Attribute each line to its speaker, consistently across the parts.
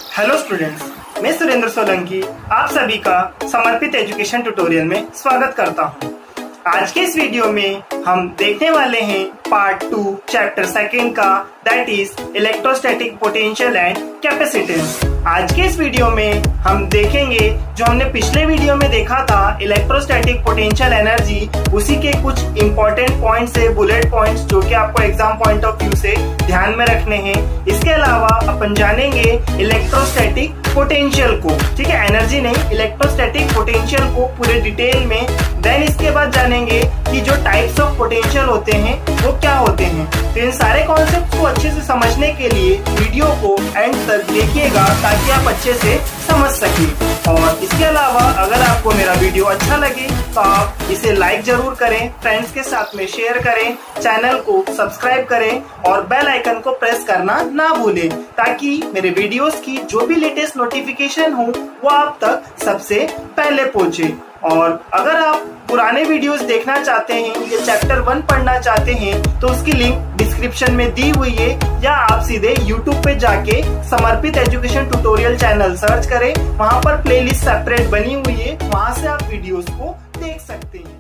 Speaker 1: Hello students, मैं सुरेंद्र सोलंकी आप सभी का समर्पित एजुकेशन ट्यूटोरियल में स्वागत करता हूं। आज के इस वीडियो में हम देखने वाले हैं पार्ट 2 चैप्टर 2 का, that is electrostatic potential and capacitance. आज के इस वीडियो में हम देखेंगे जो हमने पिछले वीडियो में देखा था इलेक्ट्रोस्टैटिक पोटेंशियल एनर्जी, उसी के कुछ इंपॉर्टेंट पॉइंट्स है, बुलेट पॉइंट्स जो कि आपको एग्जाम पॉइंट ऑफ व्यू से ध्यान में रखने हैं। इसके अलावा अपन जानेंगे इलेक्ट्रोस्टैटिक पोटेंशियल को, ठीक है, एनर्जी नहीं, इलेक्ट्रोस्टैटिक पोटेंशियल को पूरे डिटेल में। देन इसके बाद जानेंगे कि जो टाइप्स ऑफ पोटेंशियल होते हैं वो क्या होते हैं। तो इन सारे कॉन्सेप्ट्स को अच्छे से समझने के लिए वीडियो को एंड तक देखिएगा ताकि आप अच्छे से समझ सकें। और इसके अलावा अगर आपको मेरा वीडियो अच्छा लगे तो आप इसे लाइक जरूर करें, फ्रेंड्स के साथ में शेयर करें, चैनल को सब्सक्राइब करें और बेल आइकन को प्रेस करना ना भूलें ताकि मेरे वीडियोस की जो भी लेटेस्ट नोटिफिकेशन हो वो आप तक सबसे पहले पहुंचे। और अगर आप पुराने वीडियोस देखना चाहते हैं या चैप्टर 1 पढ़ना चाहते हैं तो उसकी लिंक डिस्क्रिप्शन में दी हुई है, या आप सीधे YouTube पे जाके समर्पित एजुकेशन ट्यूटोरियल चैनल सर्च करें, वहां पर प्लेलिस्ट सेपरेट बनी हुई है, वहां से आप वीडियोस को देख सकते हैं।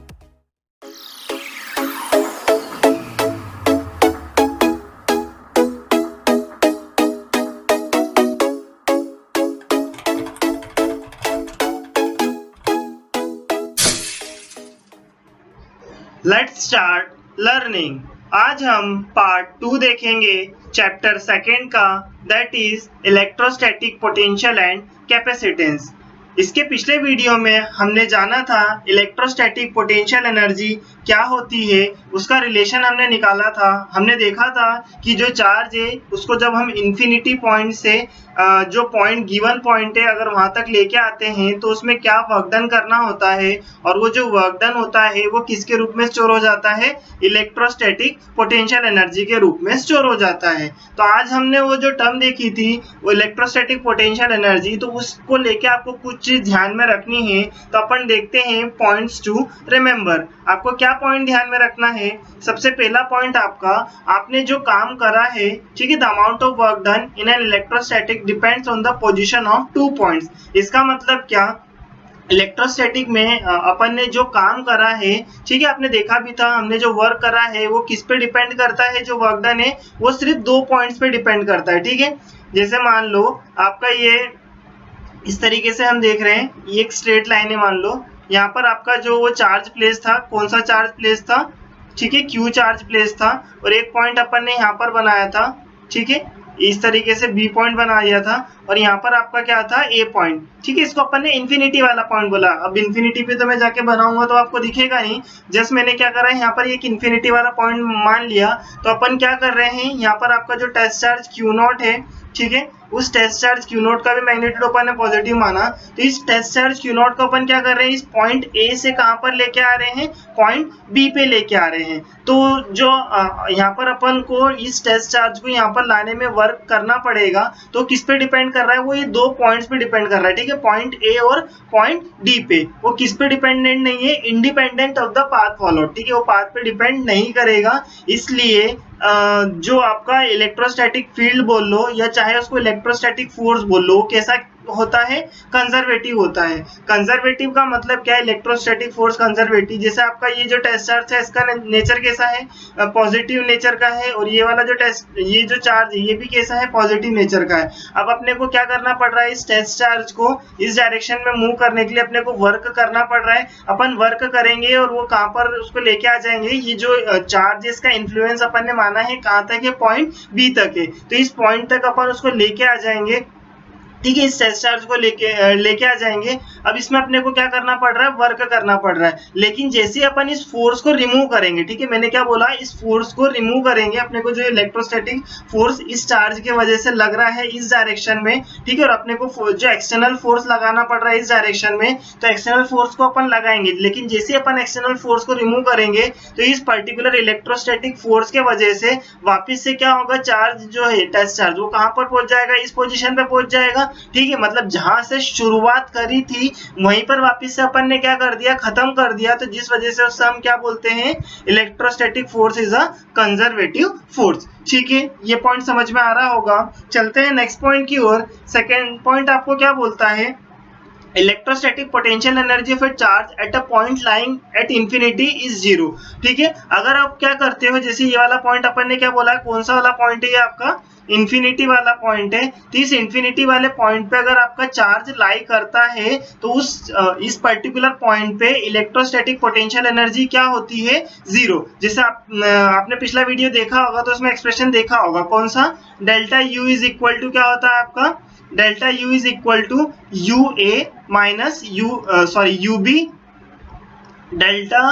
Speaker 1: Let's start learning. आज हम पार्ट 2 देखेंगे चैप्टर 2 का, that is electrostatic potential and capacitance. इसके पिछले वीडियो में हमने जाना था इलेक्ट्रोस्टैटिक पोटेंशियल एनर्जी क्या होती है, उसका रिलेशन हमने निकाला था। हमने देखा था कि जो चार्ज है उसको जब हम इन्फिनिटी पॉइंट से जो पॉइंट गिवन पॉइंट है अगर वहां तक लेके आते हैं तो उसमें क्या वर्क डन करना होता है, और वो जो वर्क डन होता है वो किसके रूप में स्टोर हो जाता है, इलेक्ट्रोस्टैटिक पोटेंशियल एनर्जी के रूप में स्टोर हो जाता है। तो आज हमने वो जो टर्म देखी थी वो इलेक्ट्रोस्टैटिक पोटेंशियल एनर्जी, तो उसको लेके आपको कुछ चीज ध्यान में रखनी है। तो अपन देखते हैं पॉइंट्स टू रिमेम्बर। आपको क्या पॉइंट ध्यान में रखना है? सबसे पहला पॉइंट आपका, आपने जो काम करा है, ठीक है, the amount of work done in an electrostatic depends on the position of 2 points. इसका मतलब क्या, इलेक्ट्रोस्टैटिक में अपन ने जो काम करा है, ठीक है, आपने देखा भी था, हमने जो वर्क करा है वो किस पे डिपेंड करता है, जो वर्क डन है वो सिर्फ 2 पॉइंट्स पे डिपेंड करता है, ठीक है। जैसे मान लो आपका ये इस तरीके से हम देख रहे हैं, ये एक स्ट्रेट लाइन है, मान लो यहाँ पर आपका जो वो चार्ज प्लेस था, कौन सा चार्ज प्लेस था, ठीक है, क्यू चार्ज प्लेस था, और एक पॉइंट अपन ने यहाँ पर बनाया था, ठीक है, इस तरीके से बी पॉइंट बना दिया था, और यहाँ पर आपका क्या था, ए पॉइंट, ठीक है। इसको अपन ने इन्फिनिटी वाला पॉइंट बोला। अब इन्फिनिटी पे तो मैं जाके बनाऊंगा तो आपको दिखेगा नहीं, जस्ट मैंने क्या करा है, यहाँ पर एक इन्फिनिटी वाला पॉइंट मान लिया। तो अपन क्या कर रहे हैं, यहाँ पर आपका जो टेस्ट चार्ज क्यू नॉट है, ठीक है, उस टेस्ट चार्ज क्यू नॉट का भी मैग्नीट्यूड अपन ने पॉजिटिव माना, तो इस टेस्ट चार्ज क्यू नॉट को अपन क्या कर रहे हैं, इस पॉइंट ए से कहां पर लेके आ रहे हैं, पॉइंट बी पे लेके आ रहे हैं। तो जो यहाँ पर अपन को इस टेस्ट चार्ज को यहाँ पर लाने में वर्क करना पड़ेगा, तो किस पे डिपेंड कर रहा है, वो ये 2 पॉइंट्स पे डिपेंड कर रहा है, ठीक है, पॉइंट ए और पॉइंट डी पे। वो किस पे डिपेंडेंट नहीं है, independent of the path followed, ठीक है, वो पाथ पे डिपेंड नहीं करेगा। इसलिए जो आपका इलेक्ट्रोस्टैटिक फील्ड बोल लो या चाहे उसको इलेक्ट्रोस्टैटिक फोर्स बोल लो, कैसा होता है, कंजर्वेटिव होता है। कंजर्वेटिव का मतलब क्या है, इलेक्ट्रोस्टैटिक फोर्स कंजर्वेटिव। जैसे आपका ये जो टेस्ट चार्ज है इसका नेचर कैसा है, पॉजिटिव नेचर का है, और ये वाला जो ये जो चार्ज है ये भी कैसा है, पॉजिटिव नेचर का है। अब अपने को क्या करना पड़ रहा है, इस टेस्ट चार्ज को इस डायरेक्शन में मूव करने के लिए अपने को वर्क करना पड़ रहा है। अपन वर्क करेंगे और वो कहाँ पर उसको लेके आ जाएंगे, ये जो चार्ज है इसका इन्फ्लुएंस अपन ने माना है कहाँ तक है, पॉइंट बी तक है, तो इस पॉइंट तक अपन उसको लेके आ जाएंगे, ठीक है, इस टेस्ट चार्ज को लेके आ जाएंगे। अब इसमें अपने को क्या करना पड़ रहा है, वर्क करना पड़ रहा है। लेकिन जैसे अपन इस फोर्स को रिमूव करेंगे, ठीक है, मैंने क्या बोला, इस फोर्स को रिमूव करेंगे, अपने को जो इलेक्ट्रोस्टैटिक फोर्स इस चार्ज की वजह से लग रहा है इस डायरेक्शन में, ठीक है, और अपने को जो एक्सटर्नल फोर्स लगाना पड़ रहा है इस डायरेक्शन में, तो एक्सटर्नल फोर्स को अपन लगाएंगे। लेकिन जैसे अपन एक्सटर्नल फोर्स को रिमूव करेंगे तो इस पर्टिकुलर इलेक्ट्रोस्टैटिक फोर्स के वजह से वापिस से क्या होगा, चार्ज जो है टेस्ट चार्ज वो कहाँ पर पहुंच जाएगा, इस पोजिशन पे पहुंच जाएगा। ठीक है, मतलब जहां से शुरुआत करी थी वहीं पर वापस से अपन ने क्या कर दिया, खत्म कर दिया, तो जिस वजह से उससे हम क्या बोलते हैं, electrostatic force is a conservative force. ठीक है, ये पॉइंट समझ में आ रहा होगा। चलते हैं नेक्स्ट पॉइंट की ओर। सेकेंड पॉइंट आपको क्या बोलता है, electrostatic potential energy of A charge at a point lying at infinity is zero. ठीक है, अगर आप क्या करते हो, जैसे ये वाला पॉइंट अपन ने क्या बोला, कौन सा वाला पॉइंट है, ये आपका इंफिनिटी वाला पॉइंट है। तो इस इंफिनिटी वाले पॉइंट पे अगर आपका चार्ज लाई करता है तो इस पर्टिकुलर पॉइंट पे इलेक्ट्रोस्टैटिक पोटेंशियल एनर्जी क्या होती है, जीरो। जैसे आपने पिछला वीडियो देखा होगा तो उसमें एक्सप्रेशन देखा होगा, कौन सा, delta U is equal to क्या होता है आपका, delta U is equal to U A minus U B, delta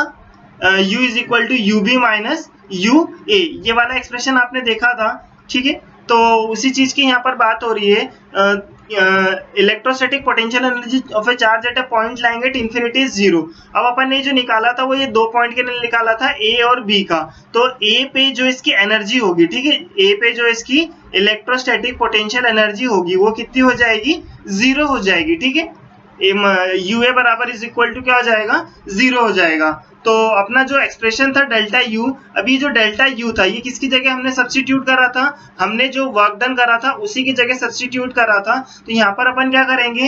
Speaker 1: U is equal to U B minus U A, ये वाला एक्सप्रेशन आपने देखा था। ठीक है, तो उसी चीज की यहाँ पर बात हो रही है। Electrostatic potential energy of A charge at a point lying at infinity is zero. अब अपन ने जो निकाला था वो ये दो पॉइंट के लिए निकाला था, ए और बी का। तो ए पे जो इसकी एनर्जी होगी, ठीक है, ए पे जो इसकी इलेक्ट्रोस्टैटिक पोटेंशियल एनर्जी होगी वो कितनी हो जाएगी, जीरो हो जाएगी। ठीक है, यू ए बराबर इज इक्वल टू क्या हो जाएगा, जीरो हो जाएगा। तो अपना जो एक्सप्रेशन था डेल्टा यू, अभी जो डेल्टा यू था ये किसकी जगह हमने सब्स्टिट्यूट करा था, हमने जो वर्क डन करा था उसी की जगह सब्स्टिट्यूट करा था। तो यहाँ पर अपन क्या करेंगे,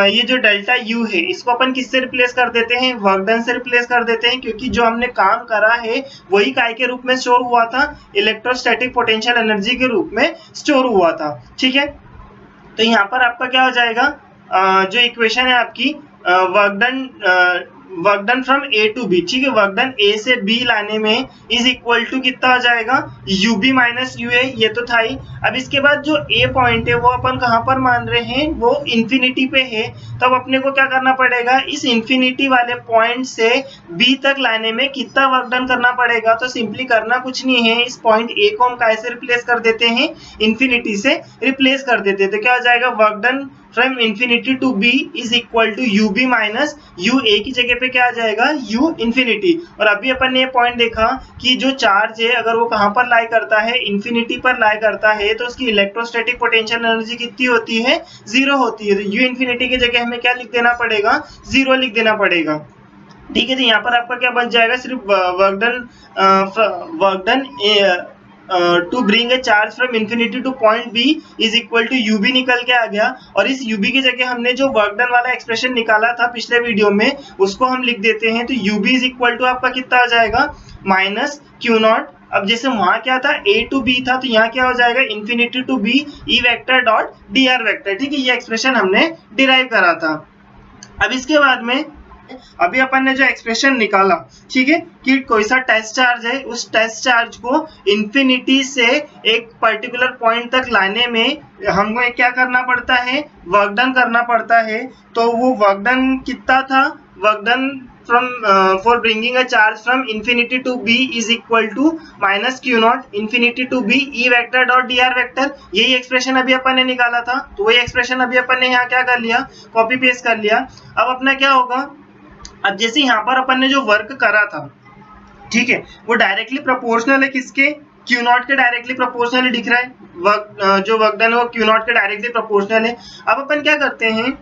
Speaker 1: ये जो डेल्टा यू है इसको अपन किससे रिप्लेस कर देते हैं, वर्क डन से रिप्लेस कर देते हैं, क्योंकि जो हमने काम करा है वही काय के रूप में स्टोर हुआ था, इलेक्ट्रोस्टैटिक पोटेंशियल एनर्जी के रूप में स्टोर हुआ था। ठीक है, तो यहाँ पर आपका क्या हो जाएगा, जो इक्वेशन है आपकी work done from A to B, ठीक है, वर्क डन ए से बी लाने में इज इक्वल टू कितना हो जाएगा, you B minus U A, ये तो था ही। अब इसके बाद जो ए पॉइंट है वो अपन कहाँ पर मान रहे हैं, वो इंफिनिटी पे है। तब अपने को क्या करना पड़ेगा, इस इंफिनिटी वाले पॉइंट से बी तक लाने में कितना वर्क डन करना पड़ेगा। तो सिंपली करना कुछ नहीं है, इस पॉइंट ए को हम कैसे रिप्लेस कर देते हैं, इंफिनिटी से रिप्लेस कर देते हैं। तो क्या हो जाएगा, work done from infinity to B is equal to U B minus U A की जगह पे क्या आ जाएगा, यू इंफिनिटी। और अभी अपन ने ये पॉइंट देखा कि जो चार्ज है अगर वो कहाँ पर लाई करता है, इंफिनिटी पर लाई करता है, तो उसकी इलेक्ट्रोस्टैटिक पोटेंशियल एनर्जी कितनी होती है, जीरो होती है। तो यू इंफिनिटी की जगह हमें क्या लिख देना पड़ेगा, जीरो लिख देना पड़ेगा। ठीक है, तो यहाँ पर आपका क्या बच जाएगा, सिर्फ work done to bring a charge from infinity to point B is equal to U B निकल के आ गया। और इस यू बी की जगह हमने जो वर्क डन वाला एक्सप्रेशन निकाला था पिछले वीडियो में उसको हम लिख देते हैं। तो U B is equal to आपका कितना आ जाएगा, माइनस क्यू नॉट। अब जैसे वहां क्या था, ए टू बी था, तो यहाँ क्या हो जाएगा, infinity to B E vector dot D R vector. ठीक है, ये एक्सप्रेशन हमने डिराइव करा था। अब इसके बाद में अभी अपन ने जो एक्सप्रेशन निकाला, ठीक है, कि कोई सा टेस्ट चार्ज है, उस टेस्ट चार्ज को इंफिनिटी से एक पर्टिकुलर पॉइंट तक लाने में हमको क्या करना पड़ता है, वर्क डन करना पड़ता है। तो वो वर्क डन कितना था, work done from for bringing a charge from infinity to B is equal to minus Q naught infinity to B E vector dot D R vector. यही एक्सप्रेशन अभी अपन ने निकाला था, तो वही एक्सप्रेशन अभी अपन ने यहाँ क्या कर लिया, कॉपी पेस्ट कर लिया। अब अपना क्या होगा, अब जैसे यहाँ पर अपन ने जो वर्क करा था, ठीक है, वो डायरेक्टली प्रोपोर्शनल है किसके, क्यू नॉट के डायरेक्टली प्रोपोर्शनल दिख रहा है। जो वर्क डन है वो क्यू नॉट के डायरेक्टली प्रोपोर्शनल है। अब अपन क्या करते हैं,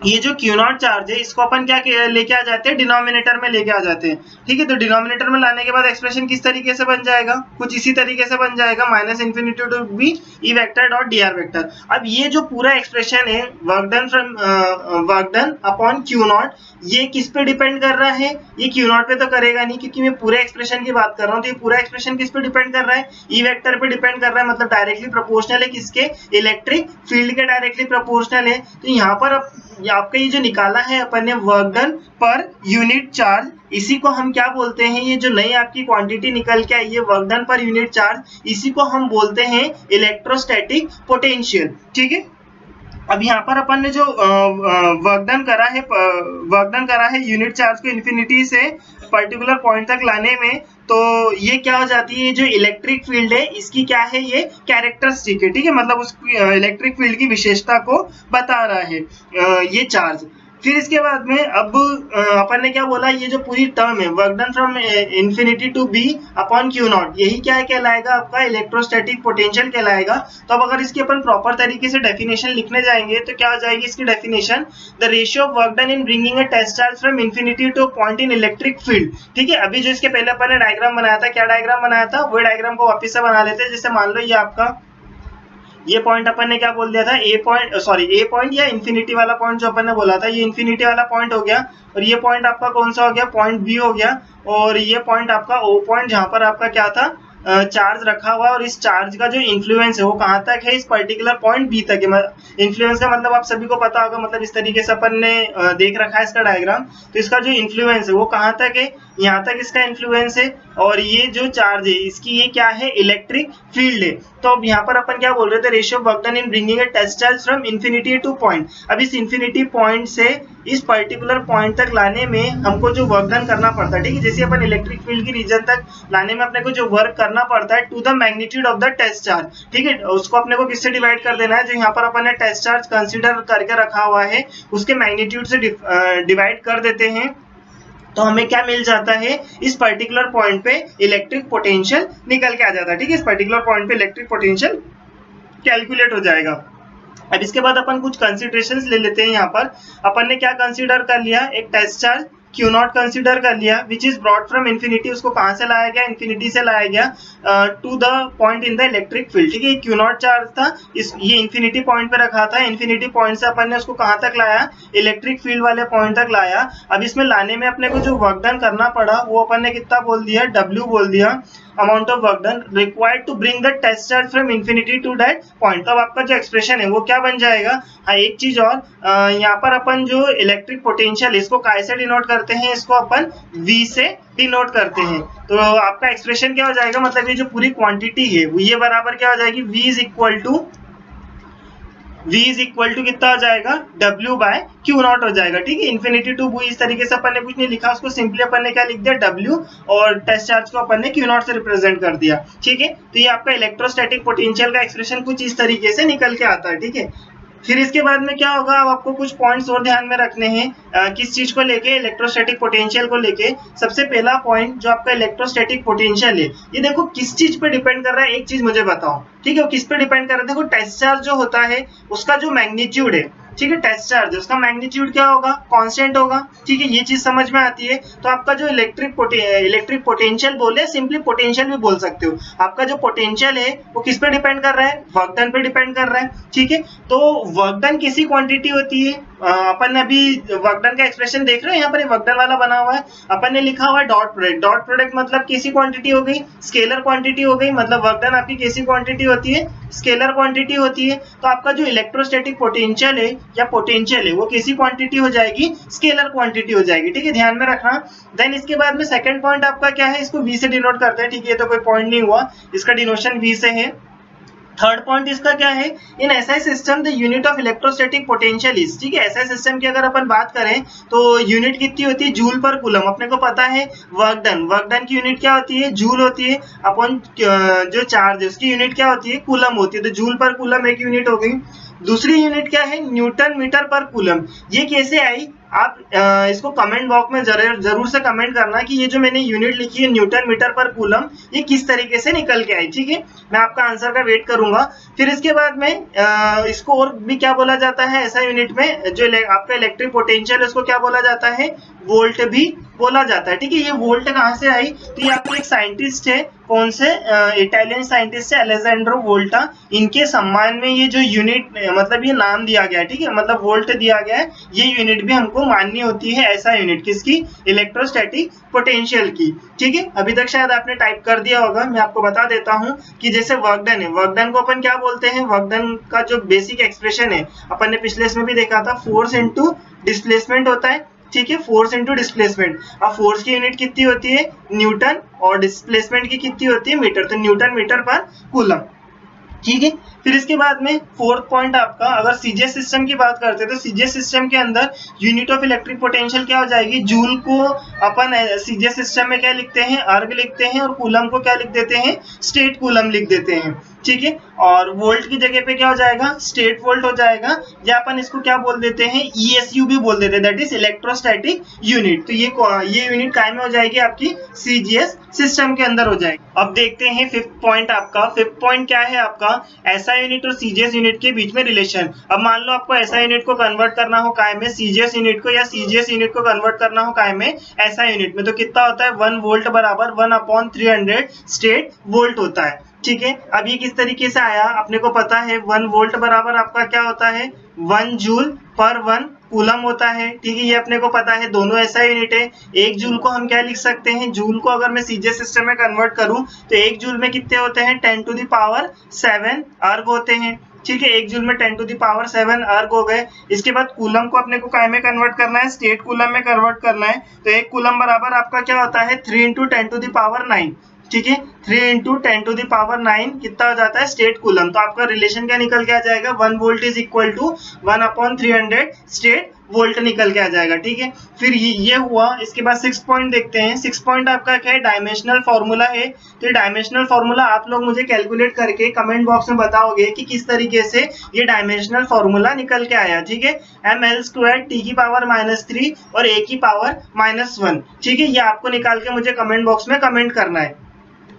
Speaker 1: ये जो क्यू नॉट चार्ज है इसको अपन क्या लेके आ जाते हैं, डिनोमिनेटर में लेके आ जाते हैं। ठीक है, तो डिनोमिनेटर में लाने के बाद एक्सप्रेशन किस तरीके से बन जाएगा, कुछ इसी तरीके से बन जाएगा, minus infinity to B E vector dot D R vector. अब ये जो पूरा एक्सप्रेशन है work done upon Q naught, ये किस पे डिपेंड कर रहा है, ये क्यू नॉट पे तो करेगा नहीं, क्योंकि मैं पूरे एक्सप्रेशन की बात कर रहा हूँ। तो ये पूरा एक्सप्रेशन किस पे डिपेंड कर रहा है, ई वेक्टर पे डिपेंड कर रहा है, मतलब डायरेक्टली प्रोपोर्शनल है किसके, इलेक्ट्रिक फील्ड के डायरेक्टली प्रोपोर्शनल है। तो यहाँ पर आपका ये जो निकाला है अपन ने work done per unit charge, इसी को हम क्या बोलते हैं, ये जो नई आपकी क्वांटिटी निकल के आई है work done per unit charge, इसी को हम बोलते हैं इलेक्ट्रोस्टैटिक पोटेंशियल। ठीक है, अब यहाँ पर अपन ने जो वर्क डन करा है यूनिट चार्ज को इन्फिनिटी से पर्टिकुलर पॉइंट तक लाने में, तो ये क्या हो जाती है, जो इलेक्ट्रिक फील्ड है इसकी क्या है, ये कैरेक्टरिस्टिक है। ठीक है, मतलब उस इलेक्ट्रिक फील्ड की विशेषता को बता रहा है ये चार्ज। फिर इसके बाद में अब अपन ने क्या बोला, ये जो पूरी टर्म है work done from infinity to B upon Q naught, यही क्या है कहलाएगा आपका इलेक्ट्रोस्टैटिक पोटेंशियल कहलाएगा। तो अब अगर इसकी अपन प्रॉपर तरीके से डेफिनेशन लिखने जाएंगे तो क्या हो जाएगी इसकी definition, the ratio of work done in bringing a test charge from infinity to point in electric field. ठीक है, अभी जो इसके पहले अपन ने डायग्राम बनाया था, क्या डायग्राम बनाया था, वो डायग्राम को वापस से बना लेते हैं। जैसे मान लो ये आपका ये पॉइंट अपन ने क्या बोल दिया था, ए पॉइंट या इन्फिनिटी वाला पॉइंट जो अपन ने बोला था, ये इन्फिनिटी वाला पॉइंट हो गया, और ये पॉइंट आपका कौन सा हो गया, पॉइंट बी हो गया, और ये पॉइंट आपका ओ पॉइंट जहां पर आपका क्या था चार्ज रखा हुआ है, और इस चार्ज का जो इन्फ्लुएंस है वो कहाँ तक है, इस पर्टिकुलर पॉइंट बी तक है। इन्फ्लुएंस का मतलब आप सभी को पता होगा, मतलब इस तरीके से अपन ने देख रखा है इसका डायग्राम। तो इसका जो इन्फ्लुएंस है वो कहाँ तक है, यहाँ तक इसका इन्फ्लुएंस है, और ये जो चार्ज है इसकी ये क्या है, इलेक्ट्रिक फील्ड है। तो अब यहाँ पर अपन क्या बोल रहे थे, ratio of work done in bringing a test charge from infinity to point. अब इस इन्फिनिटी पॉइंट से इस पर्टिकुलर पॉइंट तक लाने में हमको जो वर्क डन करना पड़ता है, ठीक है, जैसे अपन इलेक्ट्रिक फील्ड की रीजन तक लाने में अपने को जो वर्क करना पड़ता है to the magnitude of the test charge, ठीक है, उसको अपने को किससे डिवाइड कर देना है, जो यहाँ पर अपन ने टेस्ट चार्ज कंसीडर करके रखा हुआ है उसके मैग्नीट्यूड से डिवाइड कर देते हैं। तो हमें क्या मिल जाता है, इस पर्टिकुलर पॉइंट पे इलेक्ट्रिक पोटेंशियल निकल के आ जाता है। ठीक है, इस पर्टिकुलर पॉइंट पे इलेक्ट्रिक पोटेंशियल कैलकुलेट हो जाएगा। अब इसके बाद अपन कुछ कंसिडरेशंस ले लेते हैं। यहाँ पर अपन ने क्या कंसीडर कर लिया, एक test charge Q naught consider कर लिया, which is brought from infinity, उसको कहाँ से लाया गया, इन्फिनिटी से लाया गया to the point in the electric field. ठीक है, क्यू नॉट चार्ज था, ये इन्फिनिटी पॉइंट पे रखा था, इन्फिनिटी पॉइंट से अपन ने उसको कहाँ तक लाया, इलेक्ट्रिक फील्ड वाले पॉइंट तक लाया। अब इसमें लाने में अपने को जो वर्क डन करना पड़ा वो अपन ने कितना बोल दिया, W बोल दिया, amount of work done required to bring the test charge from infinity to that point. तो अब आपका जो एक्सप्रेशन है वो क्या बन जाएगा। हाँ, एक चीज और, यहाँ पर अपन जो इलेक्ट्रिक पोटेंशियल इसको काय से डिनोट करते हैं, इसको अपन V से डिनोट करते हैं। तो आपका एक्सप्रेशन क्या हो जाएगा, मतलब ये जो पूरी क्वांटिटी है ये बराबर क्या हो जाएगी, V इज इक्वल टू कितना हो जाएगा, W बाय क्यू नॉट हो जाएगा। ठीक है, इन्फिनिटी टू V इस तरीके से अपन ने कुछ नहीं लिखा, उसको सिंपली अपन ने क्या लिख दिया, W, और टेस्ट चार्ज को अपन ने क्यू नॉट से रिप्रेजेंट कर दिया। ठीक है, तो ये आपका इलेक्ट्रोस्टैटिक पोटेंशियल का एक्सप्रेशन कुछ इस तरीके से निकल के आता है। ठीक है, फिर इसके बाद में क्या होगा, अब आपको कुछ पॉइंट्स और ध्यान में रखने हैं किस चीज को लेके, इलेक्ट्रोस्टैटिक पोटेंशियल को लेके। सबसे पहला पॉइंट जो आपका इलेक्ट्रोस्टैटिक पोटेंशियल है, ये देखो किस चीज पे डिपेंड कर रहा है, एक चीज मुझे बताओ। ठीक है, वो किस पे डिपेंड कर रहा है, देखो टेस्ट चार्ज जो होता है उसका जो मैग्नीट्यूड है, ठीक है, टेस्ट चार्ज उसका मैग्नीट्यूड क्या होगा, कांस्टेंट होगा। ठीक है, ये चीज समझ में आती है। तो आपका जो इलेक्ट्रिक पोटेंशियल बोले, सिंपली पोटेंशियल भी बोल सकते हो, आपका जो पोटेंशियल है वो किस पे डिपेंड कर रहा है, वर्क डन पे डिपेंड कर रहा है। ठीक है, तो वर्क डन कैसी क्वांटिटी होती है, अपन ने अभी वर्क डन का एक्सप्रेशन देख रहे हो, यहाँ पर वर्क डन वाला बना हुआ है, अपन ने लिखा हुआ है डॉट प्रोडक्ट। डॉट प्रोडक्ट मतलब कैसी क्वांटिटी हो गई, स्केलर क्वांटिटी हो गई, मतलब वर्क डन आपकी कैसी क्वांटिटी होती है, स्केलर क्वांटिटी होती है। तो आपका जो इलेक्ट्रोस्टैटिक पोटेंशियल है या पोटेंशियल है वो कैसी क्वांटिटी हो जाएगी, स्केलर क्वांटिटी हो जाएगी। ठीक है, ध्यान में रखना। देन इसके बाद में सेकंड पॉइंट आपका क्या है, इसको V से डिनोट करते हैं। ठीक है, तो कोई पॉइंट नहीं हुआ, इसका डिनोशन V से है। थर्ड पॉइंट इसका क्या है, in SI system the unit of electrostatic potential is. ठीक है, एसआई सिस्टम की अगर अपन बात करें तो यूनिट कितनी होती है, जूल पर कूलम। अपने को पता है वर्क डन की यूनिट क्या होती है, जूल होती है, अपन जो चार्ज है उसकी यूनिट क्या होती है, कूलम होती है। तो जूल पर कूलम एक यूनिट हो गई। दूसरी यूनिट क्या है, न्यूटन मीटर पर कूलम। ये कैसे आई, आप इसको कमेंट बॉक्स में जरूर से कमेंट करना कि ये जो मैंने यूनिट लिखी है न्यूटन मीटर पर कूलम, ये किस तरीके से निकल के आई। ठीक है, मैं आपका आंसर का वेट करूंगा। फिर इसके बाद में इसको और भी क्या बोला जाता है, ऐसा यूनिट में जो आपका इलेक्ट्रिक पोटेंशियल है उसको क्या बोला जाता है, वोल्ट भी बोला जाता है। ठीक है, ये वोल्ट कहाँ से आई, तो ये आपको एक साइंटिस्ट है, कौन से, इटालियन साइंटिस्ट है अलेजेंड्रो वोल्टा, इनके सम्मान में ये जो यूनिट मतलब ये नाम दिया गया है। ठीक है, मतलब वोल्ट दिया गया है, ये यूनिट भी हमको माननी होती है, ऐसा यूनिट किसकी, इलेक्ट्रोस्टैटिक पोटेंशियल की। ठीक है, अभी तक शायद आपने टाइप कर दिया होगा, मैं आपको बता देता हूं कि जैसे वर्क डन है, वर्क डन को अपन क्या बोलते हैं, वर्क डन का जो बेसिक एक्सप्रेशन है अपन ने पिछले इसमें भी देखा था, फोर्स इनटू डिस्प्लेसमेंट होता है। ठीक है, फोर्स इनटू डिस्प्लेसमेंट। अब फोर्स की यूनिट कितनी होती है, न्यूटन, और डिस्प्लेसमेंट की कितनी होती है, मीटर। तो न्यूटन मीटर पर कूलम। ठीक है, फिर इसके बाद में फोर्थ पॉइंट आपका, अगर सीजीएस सिस्टम की बात करते हैं तो सीजीएस सिस्टम के अंदर यूनिट ऑफ इलेक्ट्रिक पोटेंशियल क्या हो जाएगी, जूल को अपन सीजीएस सिस्टम में क्या लिखते हैं, अर्ग लिखते हैं, और कूलम को क्या लिख देते हैं, स्टेट कूलम लिख देते हैं। ठीक है। और वोल्ट की जगह पे क्या हो जाएगा, स्टेट वोल्ट हो जाएगा, या अपन इसको क्या बोल देते हैं, ESU भी बोल देते हैं, दैट इज इलेक्ट्रोस्टैटिक यूनिट। तो ये यूनिट काय में हो जाएगी, आपकी CGS सिस्टम के अंदर हो जाएगी। अब देखते हैं फिफ्थ पॉइंट आपका। फिफ्थ पॉइंट क्या है आपका, SI यूनिट और CGS यूनिट के बीच में रिलेशन। अब मान लो आपको SI यूनिट को कन्वर्ट करना हो काय में, CGS यूनिट को, या CGS यूनिट को कन्वर्ट करना हो काय में, SI यूनिट में, तो कितना होता है, 1 वोल्ट बराबर 1/300 स्टेट वोल्ट होता है। ठीक है। अब ये किस तरीके से आया, अपने को पता है 1 वोल्ट बराबर आपका क्या होता है, 1 जूल पर 1 कूलम होता है। ठीक है, ये अपने को पता है, दोनों ऐसा यूनिट है। 1 जूल को हम क्या लिख सकते हैं, जूल को अगर मैं CGS सिस्टम में कन्वर्ट करूं तो 1 जूल में कितने होते हैं, 10⁻7 अर्ग होते हैं। ठीक है, 1 जूल में 10⁻7 अर्ग हो गए। इसके बाद कूलम को अपने को काय में कन्वर्ट करना है, स्टेट कूलम में कन्वर्ट करना है। तो 1 कूलम बराबर आपका क्या होता है, 3 × 10⁹। ठीक है, 3 × 10⁹ कितना हो जाता है, स्टेट कूलम। तो आपका रिलेशन क्या निकल के आ जाएगा, 1 volt is equal to 1/300 statvolt निकल के आ जाएगा। ठीक है, फिर ये हुआ। इसके बाद 6 पॉइंट देखते हैं। 6 पॉइंट आपका क्या है, डायमेंशनल फॉर्मूला है। तो डायमेंशनल फॉर्मूला आप लोग मुझे कैलकुलेट करके कमेंट बॉक्स में बताओगे कि किस तरीके से ये डायमेंशनल फॉर्मूला निकल के आया। ठीक है, ml² T⁻³ और A⁻1। ठीक है, ये आपको निकाल के मुझे कमेंट बॉक्स में कमेंट करना है।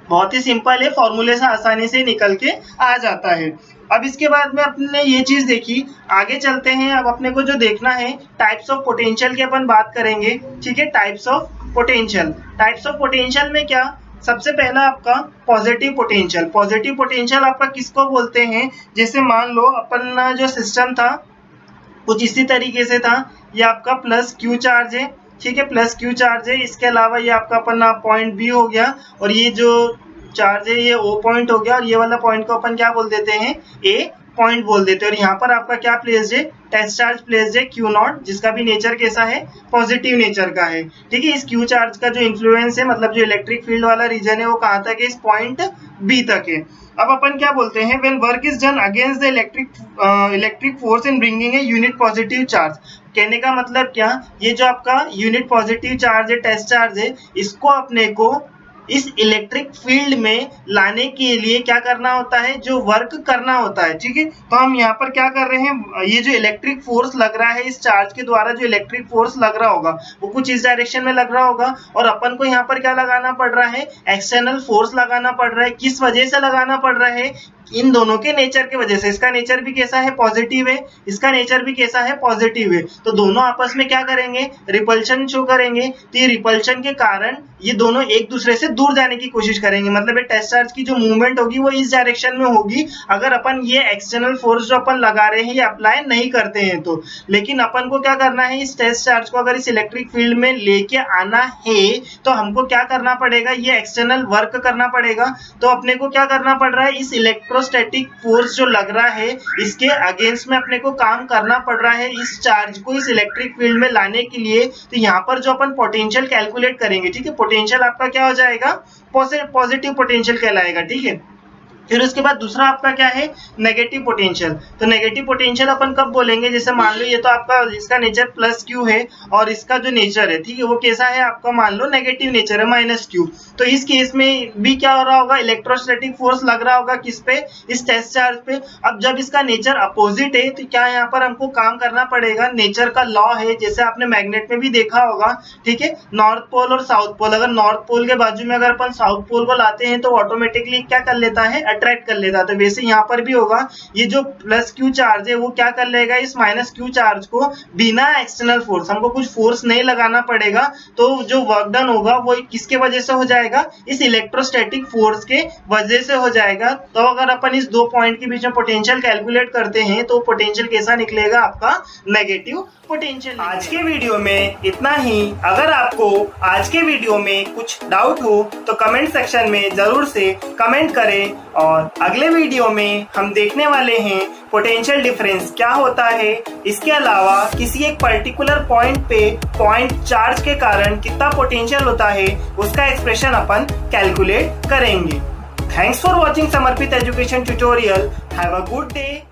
Speaker 1: बहुत ही सिंपल है, फॉर्मूले से आसानी से निकल के आ जाता है। अब इसके बाद में अपने ये चीज देखी, आगे चलते हैं। अब अपने को जो देखना है, टाइप्स ऑफ पोटेंशियल की अपन बात करेंगे। ठीक है, types of potential. Types of potential में क्या, सबसे पहला आपका पॉजिटिव पोटेंशियल। पॉजिटिव पोटेंशियल आपका किसको बोलते हैं, जैसे मान लो अपन जो सिस्टम था कुछ इसी तरीके से था, ये आपका +Q चार्ज है। ठीक है, +Q चार्ज है। इसके अलावा ये आपका अपना पॉइंट B हो गया, और ये जो चार्ज है ये O पॉइंट हो गया, और ये वाला पॉइंट को अपन क्या बोल देते हैं, A पॉइंट बोल देते हैं। और यहाँ पर आपका क्या प्लेस्ड है, टेस्ट चार्ज प्लेस्ड है Q0, जिसका भी नेचर कैसा है, पॉजिटिव नेचर का है। ठीक है, इस Q चार्ज का जो इन्फ्लुएंस है, मतलब जो इलेक्ट्रिक फील्ड वाला रीजन है, वो कहाँ तक है, इस पॉइंट B तक है। अब अपन क्या बोलते हैं, when work is done against the electric force in bringing a unit positive charge. कहने का मतलब क्या, ये जो आपका यूनिट पॉजिटिव चार्ज है, टेस्ट चार्ज है, इसको अपने को इस इलेक्ट्रिक फील्ड में लाने के लिए क्या करना होता है, जो वर्क करना होता है। ठीक है, तो हम यहाँ पर क्या कर रहे हैं, ये जो इलेक्ट्रिक फोर्स लग रहा है, इस चार्ज के द्वारा जो इलेक्ट्रिक फोर्स लग रहा होगा वो कुछ इस डायरेक्शन में लग रहा होगा, और अपन को यहाँ पर क्या लगाना पड़ रहा है, एक्सटर्नल फोर्स लगाना पड़ रहा है। किस वजह से लगाना पड़ रहा है, इन दोनों के नेचर की वजह से। इसका नेचर भी कैसा है, पॉजिटिव है, इसका नेचर भी कैसा है, पॉजिटिव है। तो दोनों आपस में क्या करेंगे, रिपल्शन शो करेंगे। तो ये रिपल्शन के कारण ये दोनों एक दूसरे से दूर जाने की कोशिश करेंगे, मतलब ये टेस्ट चार्ज की जो मूवमेंट होगी वो इस डायरेक्शन में होगी, अगर अपन ये एक्सटर्नल फोर्स जो अपन लगा रहे हैं ये अप्लाई नहीं करते हैं तो। लेकिन अपन को क्या करना है, इस टेस्ट चार्ज को अगर इस इलेक्ट्रिक फील्ड में लेके आना है तो हमको क्या करना पड़ेगा, ये एक्सटर्नल वर्क करना पड़ेगा। तो अपने को क्या करना पड़ रहा है, इस इलेक्ट्रोस्टैटिक फोर्स जो लग रहा है इसके अगेंस्ट में अपने को काम करना पड़ रहा है, इस चार्ज को इस इलेक्ट्रिक फील्ड में लाने के लिए। तो यहाँ पर जो अपन पोटेंशियल कैलकुलेट करेंगे, ठीक है, पोटेंशियल आपका क्या हो जाएगा, पॉजिटिव पोटेंशियल कहलाएगा। ठीक है, फिर उसके बाद दूसरा आपका क्या है, नेगेटिव पोटेंशियल। तो नेगेटिव पोटेंशियल अपन कब बोलेंगे, जैसे मान लो ये तो आपका इसका नेचर +Q है, और इसका जो नेचर है, ठीक है, वो कैसा है आपका, मान लो नेगेटिव नेचर है, -Q। तो इस केस में भी क्या हो रहा होगा, इलेक्ट्रोस्टैटिक फोर्स लग रहा होगा किस पे, इस टेस्ट चार्ज पे। अब जब इसका नेचर अपोजिट है तो क्या यहाँ पर हमको काम करना पड़ेगा, नेचर का लॉ है, जैसे आपने मैग्नेट में भी देखा होगा। ठीक है, नॉर्थ पोल और साउथ पोल, अगर नॉर्थ पोल के बाजू में अगर अपन साउथ पोल को लाते हैं तो ऑटोमेटिकली क्या कर लेता है, अट्रैक्ट कर लेता। तो वैसे यहाँ पर भी होगा, ये जो +Q चार्ज है वो क्या कर लेगा, इस -Q चार्ज को बिना एक्सटर्नल फोर्स, हमको कुछ फोर्स नहीं लगाना पड़ेगा, तो जो वर्क डन होगा वो किसके वजह से हो जाएगा, इस इलेक्ट्रोस्टैटिक फोर्स के वजह से हो जाएगा। तो अगर अपन इस दो पॉइंट के बीच में पोटेंशियल कैलकुलेट करते हैं तो पोटेंशियल कैसा निकलेगा, आपका नेगेटिव पोटेंशियल। आज के वीडियो में इतना ही। अगर आपको आज के वीडियो में कुछ डाउट हो तो कमेंट सेक्शन में जरूर से कमेंट करें, और अगले वीडियो में हम देखने वाले हैं पोटेंशियल डिफरेंस क्या होता है। इसके अलावा किसी एक पर्टिकुलर पॉइंट पे पॉइंट चार्ज के कारण कितना पोटेंशियल होता है उसका एक्सप्रेशन अपन कैलकुलेट करेंगे। थैंक्स फॉर वॉचिंग समर्पित education tutorial. Have a good day.